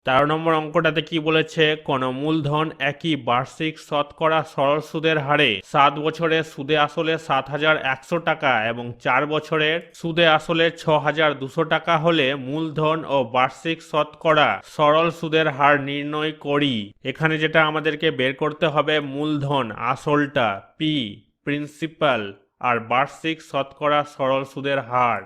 13 নম্বর অঙ্কটাতে কি বলেছে, কোন মূলধন একই বার্ষিক শতকরা সরল সুদের হারে 7 বছরের সুদে আসলে 7,100 টাকা এবং 4 বছরের সুদে আসলে 6,200 টাকা হলে মূলধন ও বার্ষিক শতকরা সরল সুদের হার নির্ণয় করি। এখানে যেটা আমাদেরকে বের করতে হবে, মূলধন আসলটা পি, প্রিন্সিপাল, আর বার্ষিক শতকরা সরল সুদের হার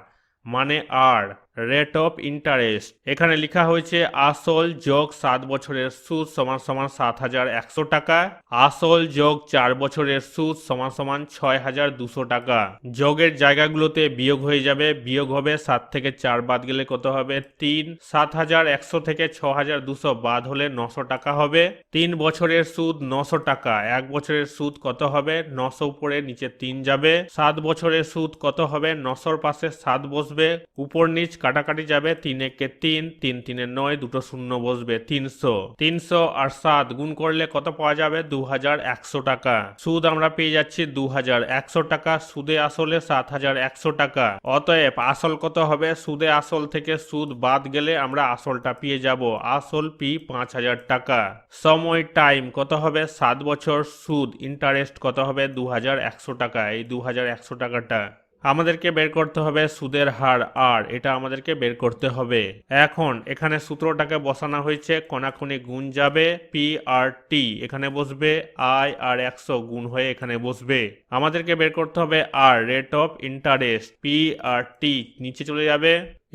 মানে আর, রেট অফ ইন্টারেস্ট। এখানে লেখা হয়েছে আসল যোগ 7 বছরের সুদ সমান সমান 7,100 টাকা, আসল যোগ 4 বছরের সুদ সমান সমান 6,200 টাকা। যোগের জায়গাগুলোতে বিয়োগ হয়ে যাবে, বিয়োগ হবে 7 থেকে 4 বাদ গেলে কত হবে 3, 7,100 থেকে 6,200 বাদ হলে 900 টাকা হবে। 3 বছরের সুদ 900 টাকা, 1 বছরের সুদ কত হবে 900 উপরে নিচে 3 যাবে। 7 বছরের সুদ কত হবে 900 পাশে 7 বসবে, উপর নিচ কাটাকাটি যাবে, 3 একে 3, 3 3 9, দুটো শূন্য বসবে, 300। 300 আর 7 গুণ করলে কত পাওয়া যাবে 2,100 টাকা। সুদ আমরা পেয়ে যাচ্ছি 2,100 টাকা, সুদে আসলে 7,100 টাকা। অতএব আসল কত হবে, সুদে আসল থেকে সুদ বাদ গেলে আমরা আসলটা পেয়ে যাব, আসল পি 5,000 টাকা। সময় টাইম কত হবে 7 বছর, সুদ ইন্টারেস্ট কত হবে 2,100 টাকা। এই 2,100 টাকাটা আমাদেরকে বের করতে হবে, সুদের হার আর, এটা আমাদেরকে বের করতে হবে। এখন এখানে সূত্রটাকে বসানো হয়েছে, কোনাকুনি গুণ যাবে, পি আর টি এখানে বসবে, আই আর 100 গুণ হয়ে এখানে বসবে। আমাদেরকে বের করতে হবে আর, rate of interest, P R T নিচে চলে যাবে।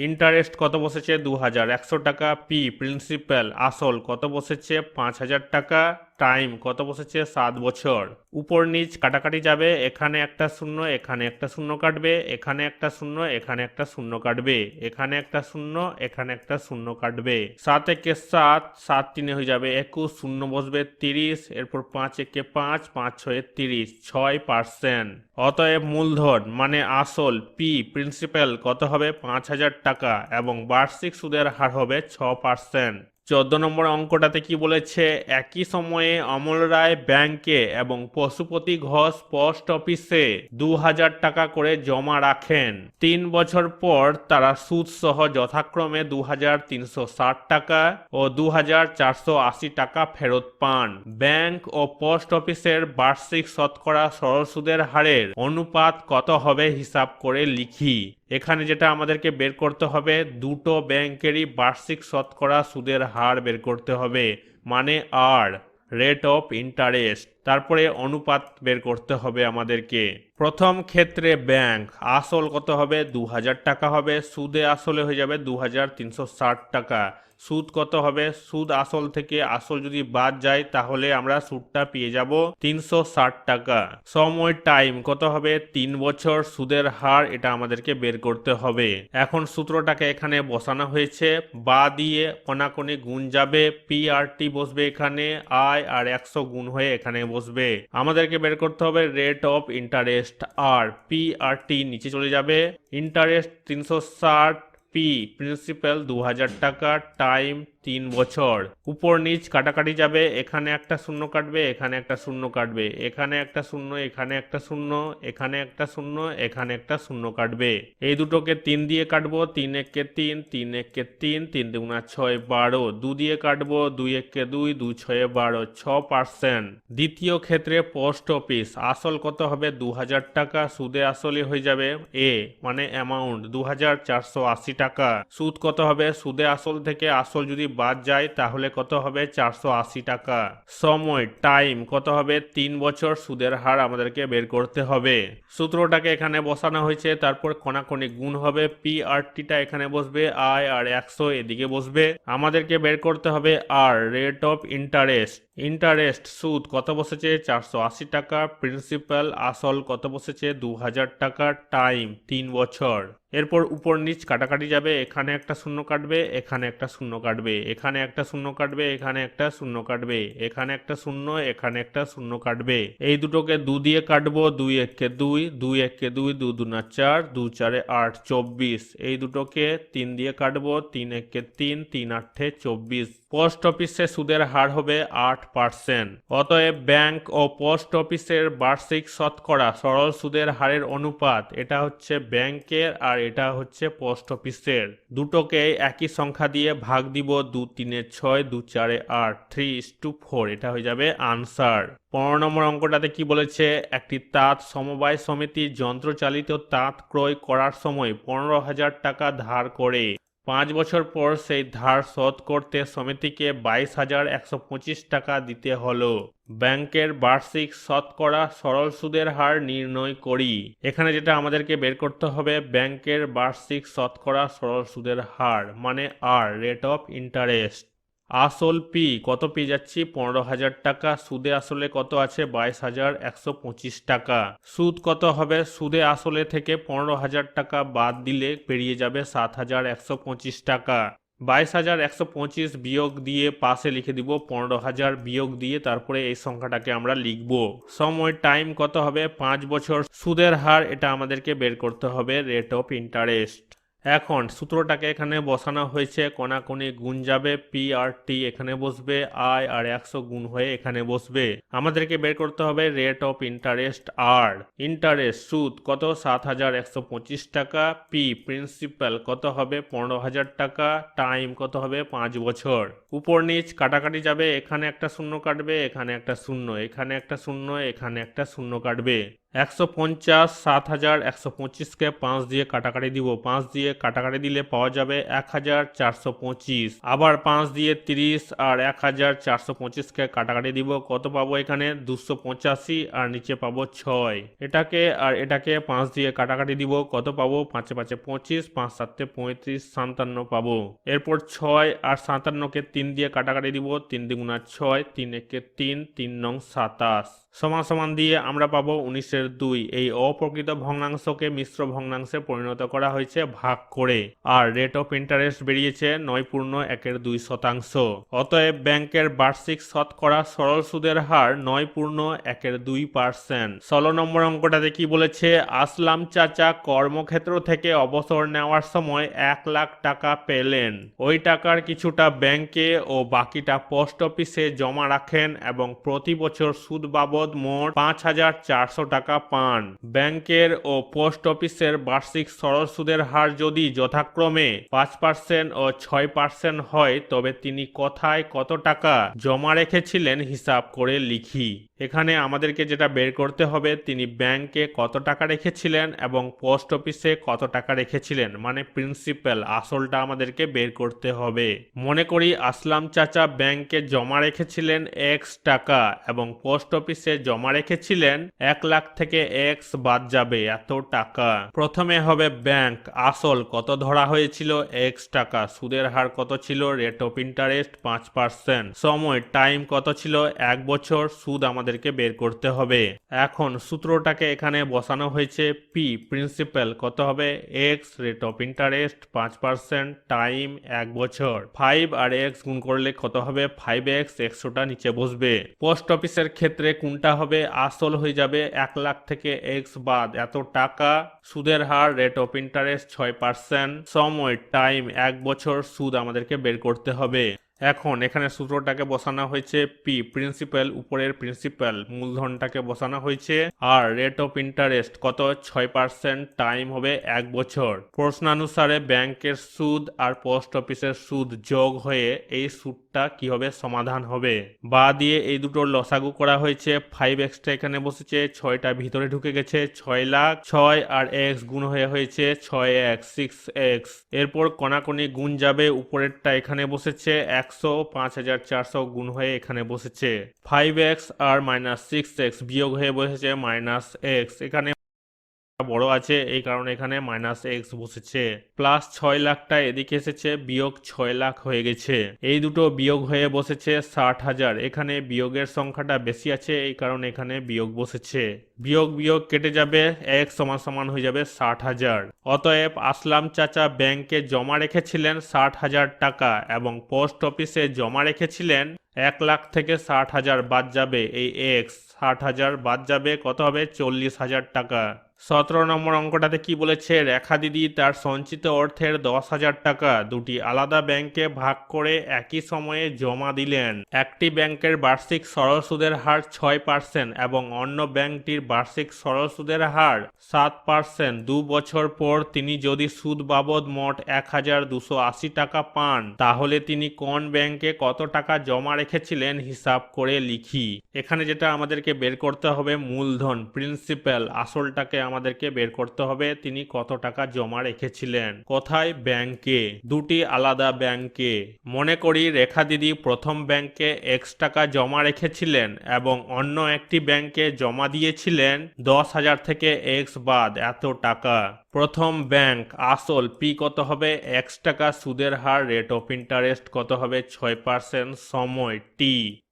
ইন্টারেস্ট কত বসেছে 2,100 টাকা, পি প্রিন্সিপাল আসল কত বসেছে 5,000 টাকা, টাইম কত বসেছে 7 বছর। উপর নিচ কাটাকাটি যাবে, এখানে একটা শূন্য এখানে একটা শূন্য কাটবে, এখানে একটা শূন্য এখানে একটা শূন্য কাটবে, এখানে একটা শূন্য এখানে একটা শূন্য কাটবে। 7 একে 7, 7 3 হয়ে যাবে 21, শূন্য বসবে 30, এরপর 5 একে 5, 5 6 30, 6%। অতএব মূলধন মানে আসল পি প্রিন্সিপাল কত হবে 5,000 টাকা এবং বার্ষিক সুদের হার হবে 6%। 14 নম্বর অঙ্কটাতে কি বলেছে, একই সময়ে অমল রায় ব্যাংকে এবং পশুপতি ঘোষ পোস্ট অফিসে 2,000 টাকা করে জমা রাখেন। 3 বছর পর তারা সুদ সহ যথাক্রমে 2,360 টাকা ও 2,480 টাকা ফেরত পান। ব্যাংক ও পোস্ট অফিসের বার্ষিক শতকরা সরল সুদের হারের অনুপাত কত হবে হিসাব করে লিখি। এখানে যেটা আমাদেরকে বের করতে হবে, দুটো ব্যাংকেরই বার্ষিক শতকরা সুদের হার বের করতে হবে মানে আর, রেট অফ ইন্টারেস্ট, তারপরে অনুপাত বের করতে হবে আমাদেরকে। প্রথম ক্ষেত্রে ব্যাংক আসল কত হবে 2,000 টাকা হবে, সুদে আসলে হয়ে যাবে 2,360 টাকা। সুদ কত হবে, সুদ আসল থেকে আসল যদি বাদ যায় তাহলে আমরা সুদটা পেয়ে যাব 360 টাকা। সময় টাইম কত হবে 3 বছর, সুদের হার এটা আমাদেরকে বের করতে হবে। এখন সূত্রটাকে এখানে বসানো হয়েছে, বা দিয়ে কোনাকুনি গুণ যাবে, পি আর টি বসবে এখানে, আই আর 100 গুণ হয়ে এখানে বসবে। আমাদেরকে বের করতে হবে রেট অফ ইন্টারেস্ট আর, পি আর টি নিচে চলে যাবে, ইন্টারেস্ট 360, পি প্রিন্সিপাল 2,000 টাকা, টাইম 3 বছর। উপর নিচ কাটাকাটি যাবে, এখানে একটা শূন্য কাটবে এখানে একটা শূন্য কাটবে, এখানে একটা শূন্য এখানে একটা শূন্য, এখানে একটা শূন্য এখানে একটা শূন্য কাটবে। এই দুটোকে 3 দিয়ে কাটবো, 3 একে 3, 3 একে 3, 3 দুগুণা 6 12, 2 দিয়ে কাটবো, 2 একে 2, 2 6 12, 6%। দ্বিতীয় ক্ষেত্রে পোস্ট অফিস আসল কত হবে 2,000 টাকা, সুদে আসলে হয়ে যাবে এ মানে অ্যামাউন্ট 2,480 টাকা। সুদ কত হবে, সুদে আসল থেকে আসল যদি বাদ যায় তাহলে কত হবে 480 টাকা। সময় টাইম কত হবে 3 বছর, সুদের হার আমাদেরকে বের করতে হবে। সূত্রটাকে এখানে বসানো হয়েছে, তারপর কোনাকুনি গুণ হবে, পি আর টিটা এখানে বসবে, আই আর 100 এদিকে বসবে। আমাদেরকে বের করতে হবে আর, রেট অফ ইন্টারেস্ট। ইন্টারেস্ট সুদ কত বসেছে 480 টাকা, প্রিন্সিপাল আসল কত বসেছে 2,000 টাকা, টাইম 3 বছর। এরপর উপর নিচ কাটাকাটি যাবে, এখানে একটা শূন্য কাটবে এখানে একটা শূন্য কাটবে, এখানে একটা শূন্য কাটবে এখানে একটা শূন্য কাটবে, এখানে একটা শূন্য এখানে একটা শূন্য কাটবে। এই দুটোকে 2 দিয়ে কাটবো, 2 একে 2, 2 একে 2, 2 দুনা 4, 2 4 8, 24। এই দুটোকে 3 দিয়ে কাটবো, 3 একে 3, 3 8 24। পোস্ট অফিসে সুদের হার হবে 8%। অতএব ব্যাংক ও পোস্ট অফিসের বার্ষিক শতকরা সরল সুদের হারের অনুপাত এটা হচ্ছে ব্যাংকের আর এটা হচ্ছে পোস্ট অফিসের। দুটোকে একই সংখ্যা দিয়ে ভাগ দিব, 2 3 6, 2 4 8, 3:4, এটা হয়ে যাবে আনসার। 15 নম্বর অঙ্কটাতে কি বলেছে, একটি তাঁত সমবায় সমিতি যন্ত্রচালিত তাঁত ক্রয় করার সময় 15,000 টাকা ধার করে 5 বছর পর সেই ধার শোধ করতে সমিতিকে 22,125 টাকা দিতে হলো। ব্যাংকের বার্ষিক শতকরা সরল সুদের হার নির্ণয় করি। এখানে যেটা আমাদেরকে বের করতে হবে, ব্যাংকের বার্ষিক শতকরা সরল সুদের হার মানে আর, রেট অফ ইন্টারেস্ট। আসল পি কত পেয়ে যাচ্ছি, 15,000 টাকা। সুদে আসলে কত আছে, 22,125 টাকা। সুদ কত হবে, সুদে আসলে থেকে 15,000 টাকা বাদ দিলে পেরিয়ে যাবে 7,125 টাকা। 22,125 বিয়োগ দিয়ে পাশে লিখে দিব 15,000 বিয়োগ দিয়ে, তারপরে এই সংখ্যাটাকে আমরা লিখব। সময় টাইম কত হবে, 5 বছর। সুদের হার এটা আমাদেরকে বের করতে হবে, রেট অফ ইন্টারেস্ট। এখন সূত্রটাকে এখানে বসানো হয়েছে, কোনাকুনি গুণ যাবে, পি আর টি এখানে বসবে, আই আর 100 গুণ হয়ে এখানে বসবে। আমাদেরকে বের করতে হবে রেট অফ ইন্টারেস্ট আর। ইন্টারেস্ট সুদ কত, 7,125 টাকা। পি প্রিন্সিপাল কত হবে, 15,000 টাকা। টাইম কত হবে, 5 বছর। উপর নিচ কাটাকাটি যাবে, এখানে একটা শূন্য কাটবে, এখানে একটা শূন্য, এখানে একটা শূন্য, এখানে একটা শূন্য কাটবে। 150, 7,125কে 5 দিয়ে কাটাকাটি দিব, 5 দিয়ে কাটাকাটি দিলে পাওয়া যাবে 1,425। আবার 5 দিয়ে 30 আর 1,425কে কাটাকাটি দিব, কত পাবো এখানে, 285 আর নিচে পাবো 6। এটাকে আর এটাকে 5 দিয়ে কাটাকাটি দিব, কত পাবো, 5 5 25, 5 7 35, 57 পাবো। এরপর 6 আর 57কে 3 দিয়ে কাটাকাটি দিব, 3 2 6, 3 1 3, 3 9 27 সমান সমান দিয়ে আমরা পাবো 19/2। এই অপ্রকৃত ভগ্নাংশকে মিশ্র ভগ্নাংশে পরিণত করা হয়েছে ভাগ করে। আর রেট অফ ইন্টারেস্ট বেরিয়েছে 9.1২%। অতএব ব্যাংকের বার্ষিক শতকরা সরল সুদের হার 9.1২%। 16 নম্বর অঙ্কটাতে কি বলেছে, আসলাম চাচা কর্মক্ষেত্র থেকে অবসর নেওয়ার সময় 1 লাখ টাকা পেলেন। ওই টাকার কিছুটা ব্যাংকে ও বাকিটা পোস্ট অফিসে জমা রাখেন এবং প্রতি বছর সুদ বাবদ মোট 5,400 টাকা পান। ব্যাংকের ও পোস্ট অফিসের বার্ষিক সরল সুদের হার যদি যথাক্রমে 5% ও 6% হয়, তবে তিনি কোথায় কত টাকা জমা রেখেছিলেন হিসাব করে লিখি। এখানে আমাদেরকে যেটা বের করতে হবে, তিনি ব্যাংকে কত টাকা রেখেছিলেন এবং পোস্ট অফিসে কত টাকা রেখেছিলেন, মানে প্রিন্সিপাল আসলটা আমাদেরকে বের করতে হবে। মনে করি আসলাম চাচা ব্যাংকে জমা রেখেছিলেন x টাকা এবং পোস্ট অফিসে জমা রেখেছিলেন 1 লাখ থেকে x বাদ যাবে এত টাকা। প্রথমে হবে ব্যাংক, আসল কত ধরা হয়েছিল, x টাকা। সুদের হার কত ছিল, রেট অফ ইন্টারেস্ট 5%। সময় টাইম কত ছিল, 1 বছর। সুদ আমাদেরকে বের করতে হবে। এখন সূত্রটাকে এখানে বসানো হয়েছে, পি প্রিন্সিপাল কত হবে, x, rate of interest 5%, time 1 বছর। 5 আর x গুণ করলে কত হবে, 5x, 100টা নিচে বসবে। পোস্ট অফিসের ক্ষেত্রে কোনটা হবে, আসল হয়ে যাবে, 1 লাখ থেকে x বাদ এত টাকা। সুদের হার রেট অফ ইন্টারেস্ট 6%। সময় টাইম 1 বছর। সুদ আমাদেরকে বের করতে হবে। এখন এখানে সূত্রটাকে বসানো হয়েছে, পি প্রিন্সিপাল, উপরের প্রিন্সিপাল মূলধনটাকে বসানো হয়েছে, আর রেট অফ ইন্টারেস্ট কত, 6%, টাইম হবে 1 বছর। প্রশ্নানুসারে ব্যাংকের সুদ আর পোস্ট অফিসের সুদ যোগ হয়ে এই সুদটা কি হবে, সমাধান হবে। বা দিয়ে এই দুটোর লসাগু করা হয়েছে, 5xটা এখানে বসেছে, 6টা ভিতরে ঢুকে গেছে, 6 লাখ। 6 আর x গুণ হয়ে হয়েছে 6x, 6x। এরপর কোনাকুনি গুণ যাবে, উপরেরটা এখানে বসেছে 100, 5,400 গুণ হয়ে এখানে বসেছে। 5x আর -6x বিয়োগ হয়ে বসেছে -x। এখানে বড় আছে, এই কারণে এখানে -x বসেছে। প্লাস 6 লাখটা এদিকে এসেছে, বিয়োগ 6 লাখ হয়ে গেছে। এই দুটো বিয়োগ হয়ে বসেছে 60,000। এখানে বিয়োগের সংখ্যাটা বেশি আছে, এই কারণে এখানে বিয়োগ বসেছে। বিয়োগ বিয়োগ কেটে যাবে, x সমান সমান হয়ে যাবে 60,000। অতএব আসলাম চাচা ব্যাংকে জমা রেখেছিলেন 60,000 টাকা এবং পোস্ট অফিসে জমা রেখেছিলেন 1 লাখ থেকে 60,000 বাদ যাবে এই x, 60,000 বাদ যাবে, কত হবে, 40,000 টাকা। 17 নম্বর অঙ্কটাতে কি বলেছে, রেখা দিদি তার সঞ্চিত অর্থের 10,000 টাকা দুটি আলাদা ব্যাংকে ভাগ করে একই সময়ে জমা দিলেন। একটি ব্যাংকের বার্ষিক সরল সুদের হার 6% এবং অন্য ব্যাংকটির বার্ষিক সরল সুদের হার 7%। 2 বছর পর তিনি যদি সুদ বাবদ মোট 1,280 টাকা পান, তাহলে তিনি কোন ব্যাংকে কত টাকা জমা রেখেছিলেন হিসাব করে লিখি। এখানে যেটা আমাদেরকে বের করতে হবে মূলধন, প্রিন্সিপাল, আসলটাকে আমাদেরকে বের করতে হবে তিনি কত টাকা জমা রেখেছিলেন। কোথায়? ব্যাংকে, দুটি আলাদা ব্যাংকে। মনে করি রেখা দিদি প্রথম ব্যাংকে X টাকা জমা রেখেছিলেন এবং অন্য একটি ব্যাংকে জমা দিয়েছিলেন 10,000 থেকে X বাদ এত টাকা। প্রথম ব্যাংক আসল P কত হবে? X টাকা, সুদের হার রেট অফ ইন্টারেস্ট কত হবে? 6%, সময় T,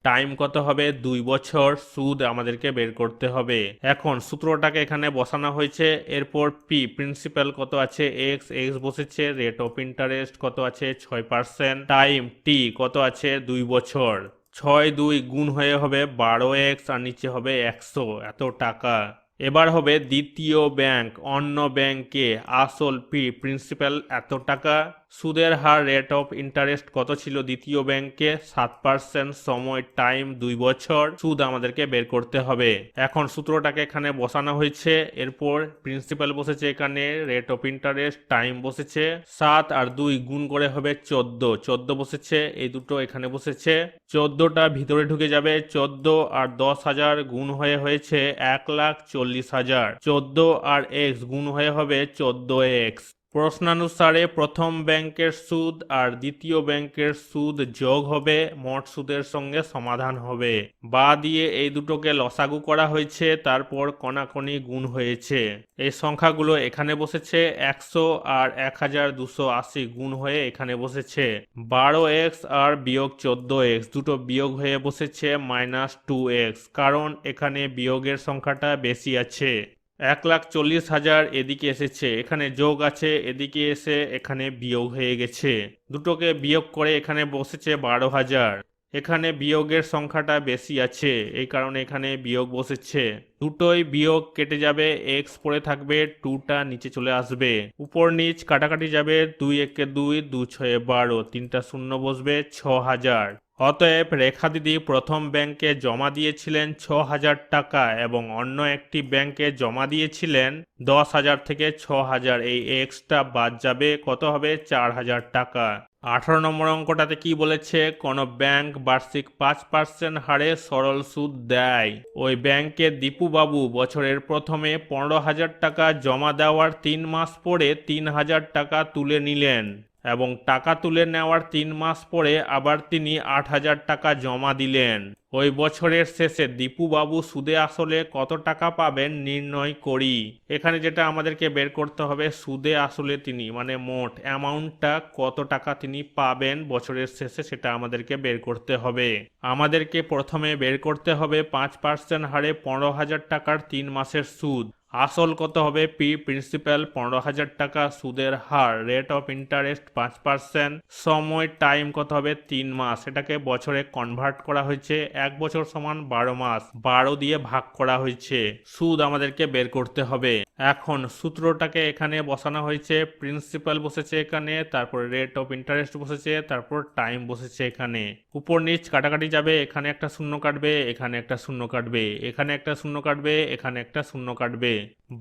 টাইম কত হবে? 2 বছর, সুদ আমাদেরকে বের করতে হবে। এখন সূত্রটাকে এখানে বসানো হয়েছে। এরপর P প্রিন্সিপাল কত আছে? X বসেছে, রেট অফ ইন্টারেস্ট কত আছে? 6%, টাইম T কত আছে? 2 বছর। 6 2 গুণ হয়ে হবে 12X আর নিচে হবে 100, এত টাকা। এবার হবে দ্বিতীয় ব্যাংক, অন্য ব্যাংকে আসল P প্রিন্সিপাল এত টাকা, সুদের হার রেট অফ ইন্টারেস্ট কত ছিল দ্বিতীয় ব্যাংকে? 7%, সময় টাইম 2 বছর, সুদ আমাদেরকে বের করতে হবে। এখন সূত্রটাকে এখানে বসানো হয়েছে। এরপর প্রিন্সিপাল বসেছে এখানে, রেট অফ ইন্টারেস্ট, টাইম বসেছে, 7 আর 2 গুণ করে হবে 14 বসেছে, এই দুটো এখানে বসেছে। 14টা ভিতরে ঢুকে যাবে, 14 আর 10,000 গুণ হয়ে হয়েছে 1,40,000। 14 আর X গুণ হয়ে হবে 14X। প্রশ্নানুসারে প্রথম ব্যাংকের সুদ আর দ্বিতীয় ব্যাংকের সুদ যোগ হবে, মোট সুদের সঙ্গে সমাধান হবে। বা দিয়ে এই দুটোকে লসাগু করা হয়েছে, তারপর কণাকণি গুণ হয়েছে। এই সংখ্যাগুলো এখানে বসেছে, 100 আর 1,280 গুণ হয়ে এখানে বসেছে। 12X আর বিয়োগ 14X দুটো বিয়োগ হয়ে বসেছে -2X, কারণ এখানে বিয়োগের সংখ্যাটা বেশি আছে। 1,40,000 এদিকে এসেছে, এখানে যোগ আছে, এদিকে এসে এখানে বিয়োগ হয়ে গেছে। দুটোকে বিয়োগ করে এখানে বসেছে 12,000। এখানে বিয়োগের সংখ্যাটা বেশি আছে, এই কারণে এখানে বিয়োগ বসেছে। দুটোই বিয়োগ কেটে যাবে, X পড়ে থাকবে, 2টা নিচে চলে আসবে। উপর নিচ কাটাকাটি যাবে, 2 1 2, 2 6 12, 3টা শূন্য বসবে, 6,000। অতএব রেখা দিদি প্রথম ব্যাংকে জমা দিয়েছিলেন 6,000 টাকা এবং অন্য একটি ব্যাংকে জমা দিয়েছিলেন 10,000 থেকে 6,000। এই এক্সটা বাদ যাবে, কত হবে? 4,000 টাকা। 18 নম্বর অঙ্কটাতে কি বলেছে, কোন ব্যাংক বার্ষিক 5% হারে সরল সুদ দেয়। ওই ব্যাংকে দীপু বাবু বছরের প্রথমে 15,000 টাকা জমা দেওয়ার 3 মাস পরে 3,000 টাকা তুলে নিলেন এবং টাকা তুলে নেওয়ার 3 মাস পরে আবার তিনি 8,000 টাকা জমা দিলেন। ওই বছরের শেষে দীপু বাবু সুদে আসলে কত টাকা পাবেন নির্ণয় করি। এখানে যেটা আমাদেরকে বের করতে হবে, সুদে আসলে তিনি মানে মোট অ্যামাউন্টটা কত টাকা তিনি পাবেন বছরের শেষে, সেটা আমাদেরকে বের করতে হবে। আমাদেরকে প্রথমে বের করতে হবে 5% হারে 15,000 টাকার 3 মাসের সুদ। আসল কত হবে? P প্রিন্সিপাল 15,000 টাকা, সুদের হার রেট অফ ইন্টারেস্ট 5%, সময় টাইম কত হবে? 3 মাস। এটাকে বছরে কনভার্ট করা হয়েছে, 1 বছর সমান 12 মাস, 12 দিয়ে ভাগ করা হয়েছে। সুদ আমাদেরকে বের করতে হবে। এখন সূত্রটাকে এখানে বসানো হয়েছে, প্রিন্সিপাল বসেছে এখানে, তারপর রেট অফ ইন্টারেস্ট বসেছে, তারপর টাইম বসেছে এখানে। উপর নিচ কাটাকাটি যাবে, এখানে একটা শূন্য কাটবে, এখানে একটা শূন্য কাটবে, এখানে একটা শূন্য কাটবে, এখানে একটা শূন্য কাটবে।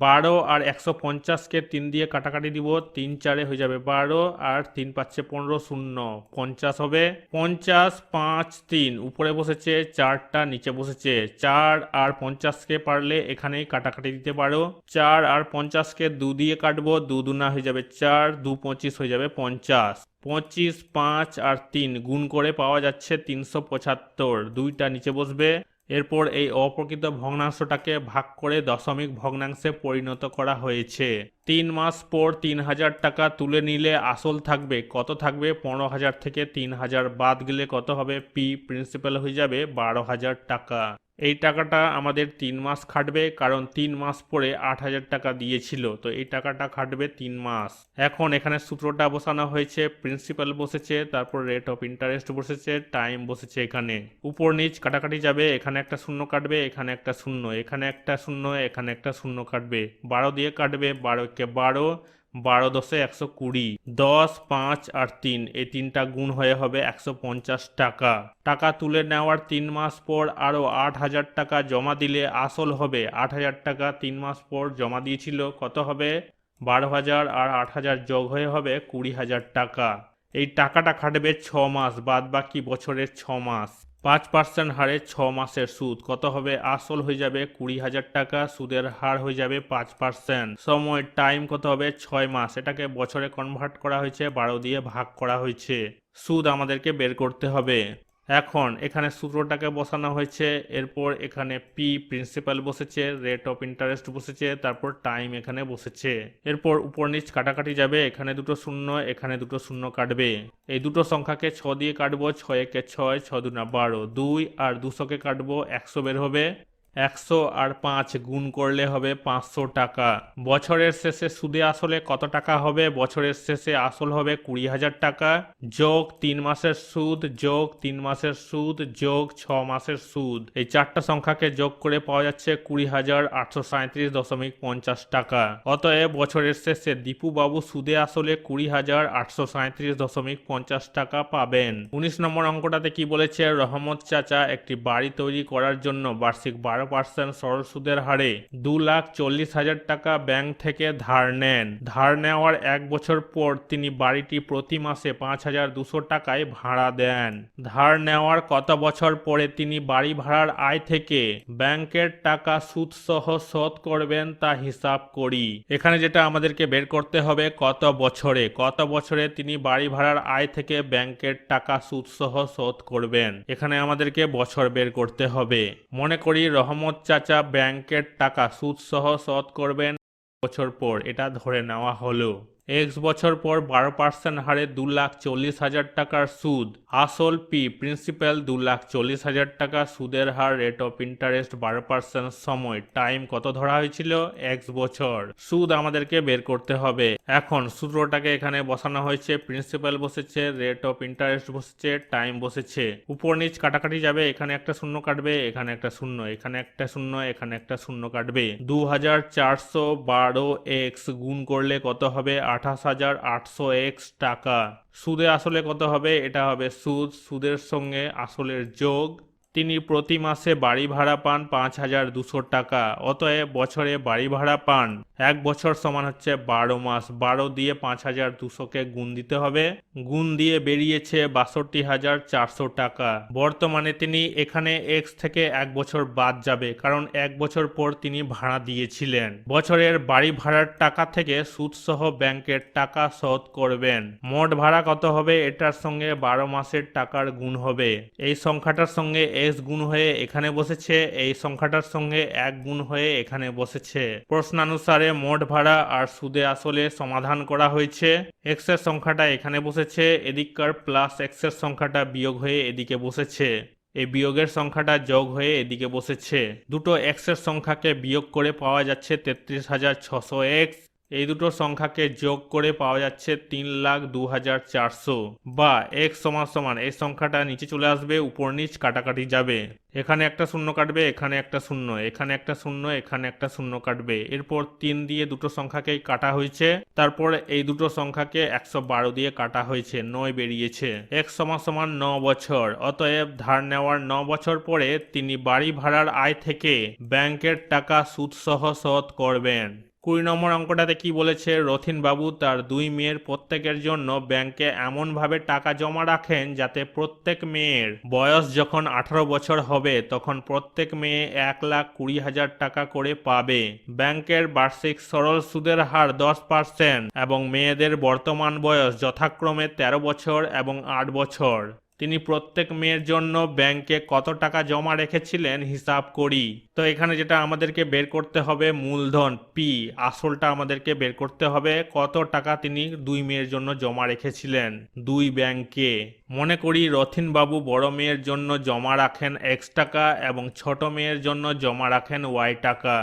12 আর 150কে 3 দিয়ে কাটাকাটি দিব, 3 4 হয়ে যাবে 12 আর 3 5 15, শূন্য 50 হবে। 50 5 3 উপরে বসেছে, 4টা নিচে বসেছে। 4 আর 50কে পারলে এখানেই কাটাকাটি দিতে পারো। 4 আর 50কে 2 দিয়ে কাটবো, 2 দুনা হয়ে যাবে 4, 2 25 হয়ে যাবে 50। 25 5 আর 3 গুণ করে পাওয়া যাচ্ছে 375, 2টা নিচে বসবে। এরপর এই অপ্রকৃত ভগ্নাংশটাকে ভাগ করে দশমিক ভগ্নাংশে পরিণত করা হয়েছে। 3 মাস পর 3,000 টাকা তুলে নিলে আসল থাকবে কত? থাকবে 15,000 থেকে 3,000 বাদ গেলে কত হবে? P প্রিন্সিপাল হয়ে যাবে 12,000 টাকা। এই টাকাটা আমাদের 3 মাস খাটবে, কারণ 3 মাস পরে 8,000 টাকা দিয়েছিল, তো এই টাকাটা খাটবে 3 মাস। এখন এখানে সূত্রটা বসানো হয়েছে, প্রিন্সিপাল বসেছে, তারপর রেট অফ ইন্টারেস্ট বসেছে, টাইম বসেছে। এখানে উপর নিচ কাটাকাটি যাবে, এখানে একটা শূন্য কাটবে, এখানে একটা শূন্য, এখানে একটা শূন্য, এখানে একটা শূন্য কাটবে, 12 দিয়ে কাটবে, 12 কে 12, 12 10 120, 10 5 আর 3, এই তিনটা গুণ হয়ে হবে 150 টাকা। টাকা তুলে নেওয়ার 3 মাস পর আরো 8,000 টাকা জমা দিলে আসল হবে 8,000 টাকা। 3 মাস পর জমা দিয়েছিল, কত হবে? 12,000, আর 8,000 যোগ হয়ে হবে 20,000 টাকা। এই টাকাটা খাটবে 6 মাস, বাদ বাকি বছরের 6 মাস। 5% হারে 6 মাসের সুদ কত হবে? আসল হয়ে যাবে 20,000 টাকা, সুদের হার হয়ে যাবে 5%। সময় টাইম কত হবে? 6 মাস। এটাকে বছরে কনভার্ট করা হয়েছে, 12 দিয়ে ভাগ করা হয়েছে। সুদ আমাদেরকে বের করতে হবে। এখন এখানে সূত্রটাকে বসানো হয়েছে, এরপর এখানে পি প্রিন্সিপাল বসেছে, রেট অফ ইন্টারেস্ট বসেছে, তারপর টাইম এখানে বসেছে। এরপর উপর নিচ কাটাকাটি যাবে, এখানে দুটো শূন্য, এখানে দুটো শূন্য কাটবে। এই দুটো সংখ্যাকে 6 দিয়ে কাটবো, 6 একে 6, 6 দুনা 12, 2 আর 200কে কাটবো, 100 বের হবে। 100 আর 5 গুণ করলে হবে 500 টাকা। বছরের শেষে সুদে আসলে কত টাকা হবে? বছরের শেষে আসল হবে 20,000 টাকা, যোগ 3 মাসের সুদ, যোগ 3 মাসের সুদ, যোগ 6 মাসের সুদ। এই চারটা সংখ্যাকে যোগ করে পাওয়া যাচ্ছে 20,837.50 টাকা। অতএব বছরের শেষে দীপু বাবু সুদে আসলে 20,837.50 টাকা পাবেন। 19 নম্বর অঙ্কটাতে কি বলেছে? রহমত চাচা একটি বাড়ি তৈরি করার জন্য বার্ষিক 12% সরল সুদের হারে 2,40,000 টাকা ব্যাংক থেকে ধার নেন। ধার নেওয়ার 1 বছর পর তিনি বাড়িটি প্রতি মাসে 5,200 টাকায় ভাড়া দেন। ধার নেওয়ার কত বছর পরে তিনি বাড়ি ভাড়ার আয় থেকে ব্যাংকের টাকা সুদ সহ শোধ করবেন তা হিসাব করি। এখানে যেটা আমাদেরকে বের করতে হবে, কত বছরে তিনি বাড়ি ভাড়ার আয় থেকে ব্যাংকের টাকা সুদ সহ শোধ করবেন। এখানে আমাদেরকে বছর বের করতে হবে। মনে করি রহমত চাচা ব্যাংকের টাকা সুদ সহ শোধ করবেন বছর পর, এটা ধরে নেওয়া হলো। x বছর পর 12% হারে 2,40,000 টাকার সুদ। আসল পি প্রিন্সিপাল 2,40,000 টাকা, সুদের হার রেট অফ ইন্টারেস্ট 12%, সময় টাইম কত ধরা হয়েছিল? x বছর। সুদ আমাদেরকে বের করতে হবে। এখন সূত্রটাকে এখানে বসানো হয়েছে, প্রিন্সিপাল বসেছে, রেট অফ ইন্টারেস্ট বসেছে, টাইম বসেছে। উপর নিচ কাটাকাটি যাবে, এখানে একটা শূন্য কাটবে, এখানে একটা শূন্য, এখানে একটা শূন্য, এখানে একটা শূন্য কাটবে। 2,412x গুণ করলে কত হবে? 28,800x টাকা। সুদে আসলে কত হবে? এটা হবে সুদ, সুদের সঙ্গে আসলের যোগ। তিনি প্রতি মাসে বাড়ি ভাড়া পান 5,200 টাকা, অতএব বছরে বাড়ি ভাড়া পান 1 বছর সমান হচ্ছে 12 মাস। 12 দিয়ে 5,200কে গুণ দিতে হবে, গুণ দিয়ে বেরিয়েছে 62,400 টাকা। বর্তমানে তিনি এখানে x থেকে 1 বছর বাদ যাবে, কারণ 1 বছর পর তিনি ভাড়া দিয়েছিলেন। বছরের বাড়ি ভাড়ার টাকা থেকে সুদ সহ ব্যাংকের টাকা শোধ করবেন। মোট ভাড়া কত হবে? এটার সঙ্গে 12 মাসের টাকার গুণ হবে। এই সংখ্যাটার সঙ্গে x গুণ হয়ে এখানে বসেছে, এই সংখ্যাটার সঙ্গে 1 গুণ হয়ে এখানে বসেছে। প্রশ্নানুসারে মোট ভাড়া আর সুদে আসলে সমাধান করা হয়েছে। x এর সংখ্যাটা এখানে বসেছে, এদিককার প্লাস x এর সংখ্যাটা বিয়োগ হয়ে এদিকে বসেছে, এই বিয়োগের সংখ্যাটা যোগ হয়ে এদিকে বসেছে। দুটো x এর সংখ্যাকে বিয়োগ করে পাওয়া যাচ্ছে 33,600x। এই দুটো সংখ্যাকে যোগ করে পাওয়া যাচ্ছে 3,02,400, বা x সমান সমান এই সংখ্যাটা নিচে চলে আসবে, উপর নিচ কাটাকাটি যাবে। এখানে একটা শূন্য কাটবে, এখানে একটা শূন্য, এখানে একটা শূন্য, এখানে একটা শূন্য কাটবে। এরপর 3 দিয়ে দুটো সংখ্যাকেই কাটা হয়েছে, তারপর এই দুটো সংখ্যাকে 112 দিয়ে কাটা হয়েছে, 9 বেরিয়েছে। x সমান সমান 9 বছর। অতএব ধার নেওয়ার 9 বছর পরে তিনি বাড়ি ভাড়ার আয় থেকে ব্যাংকের টাকা সুদ সহ শোধ করবেন। 20 নম্বর অঙ্কটাতে কি বলেছে? রথিন বাবু তার 2 মেয়ের প্রত্যেকের জন্য ব্যাংকে এমনভাবে টাকা জমা রাখেন যাতে প্রত্যেক মেয়ের বয়স যখন 18 বছর হবে তখন প্রত্যেক মেয়ে 1,20,000 টাকা করে পাবে। ব্যাংকের বার্ষিক সরল সুদের হার 10% এবং মেয়েদের বর্তমান বয়স যথাক্রমে 13 বছর এবং 8 বছর। তিনি প্রত্যেক মেয়ের জন্য ব্যাংকে কত টাকা জমা রেখেছিলেন হিসাব করি। তো এখানে যেটা আমাদেরকে বের করতে হবে, মূলধন পি, আসলটা আমাদেরকে বের করতে হবে। কত টাকা তিনি 2 মেয়ের জন্য জমা রেখেছিলেন 2 ব্যাংকে। মনে করি রথিনবাবু বড় মেয়ের জন্য জমা রাখেন X টাকা এবং ছোট মেয়ের জন্য জমা রাখেন Y টাকা।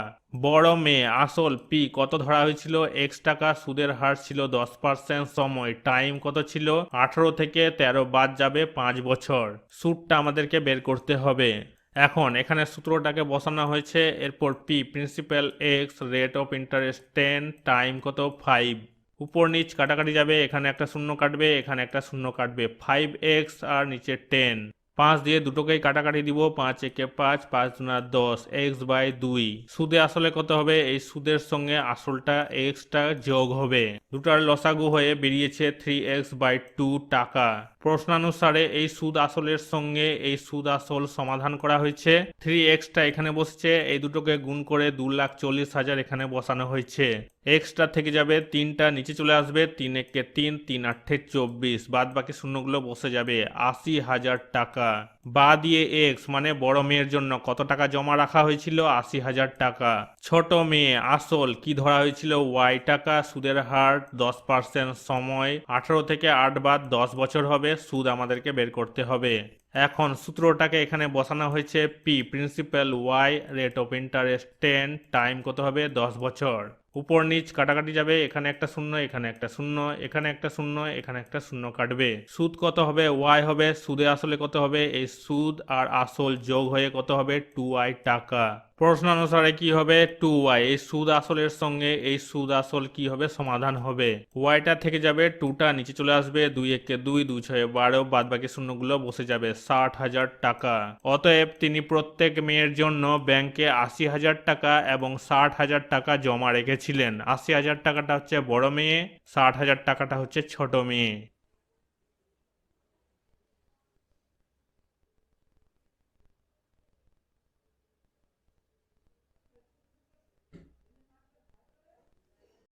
বড় মেয়ে আসল পি কত ধরা হয়েছিল? X টাকা, সুদের হার ছিল 10%, সময় টাইম কত ছিল? 18 থেকে 13 বাদ যাবে 5 বছর। সুদটা আমাদেরকে বের করতে হবে। এখন এখানে সূত্রটাকে বসানো হয়েছে, এরপর P principal X, rate of interest 10, time কত 5। উপর নিচ কাটাকাটি যাবে, এখানে একটা শূন্য কাটবে, এখানে একটা শূন্য কাটবে, 5x আর নিচে 10। 5 দিয়ে দুটোকেই কাটাকাটি দিব, 5 একে 5, 5 দুনা 10, x/2। সুদে আসলে কত হবে? এই সুদের সঙ্গে আসলটা এক্সটা যোগ হবে, দুটার লসাগু হয়ে বেরিয়েছে 3x/2 টাকা। প্রশ্নানুসারে এই সুদ আসলের সঙ্গে এই সুদ আসল সমাধান করা হয়েছে। 3xটা এখানে বসছে, এই দুটোকে গুণ করে 2,40,000 এখানে বসানো হয়েছে। এক্সটা থেকে যাবে, 3টা নিচে চলে আসবে, 3 একে 3, 3 আটে 24, বাদ বাকি শূন্যগুলো বসে যাবে, 80,000 টাকা। বা দিয়ে এক্স মানে বড় মেয়ের জন্য কত টাকা জমা রাখা হয়েছিল? 80,000 টাকা। ছোট মেয়ে আসল কি ধরা হয়েছিল? Y টাকা, সুদের হার 10%, সময় 18 থেকে 8 বাদ 10 বছর হবে, সুদ আমাদেরকে বের করতে হবে। এখন সূত্রটাকে এখানে বসানো হয়েছে, P principal Y, rate of interest 10, time কত হবে? 10 বছর। উপর নিচ কাটাকাটি যাবে, এখানে একটা শূন্য, এখানে একটা শূন্য, এখানে একটা শূন্য, এখানে একটা শূন্য কাটবে। সুদ কত হবে? Y হবে। সুদে আসলে কত হবে? এই সুদ আর আসল যোগ হয়ে কত হবে? 2y টাকা। প্রশ্নানুসারে কি হবে? 2y। এই সুদ আসলের সঙ্গে এই সুদ আসল কি হবে? সমাধান হবে। ওয়াইটা থেকে যাবে, 2টা নিচে চলে আসবে, 2 একে 2, 2 ছয়ে 12, বাদ বাকি শূন্যগুলো বসে যাবে, 60,000 টাকা। অতএব তিনি প্রত্যেক মেয়ের জন্য ব্যাংকে 80,000 টাকা এবং 60,000 টাকা জমা রেখেছিলেন। 80,000 টাকাটা হচ্ছে বড় মেয়ে, 60,000 টাকাটা হচ্ছে ছোট মেয়ে।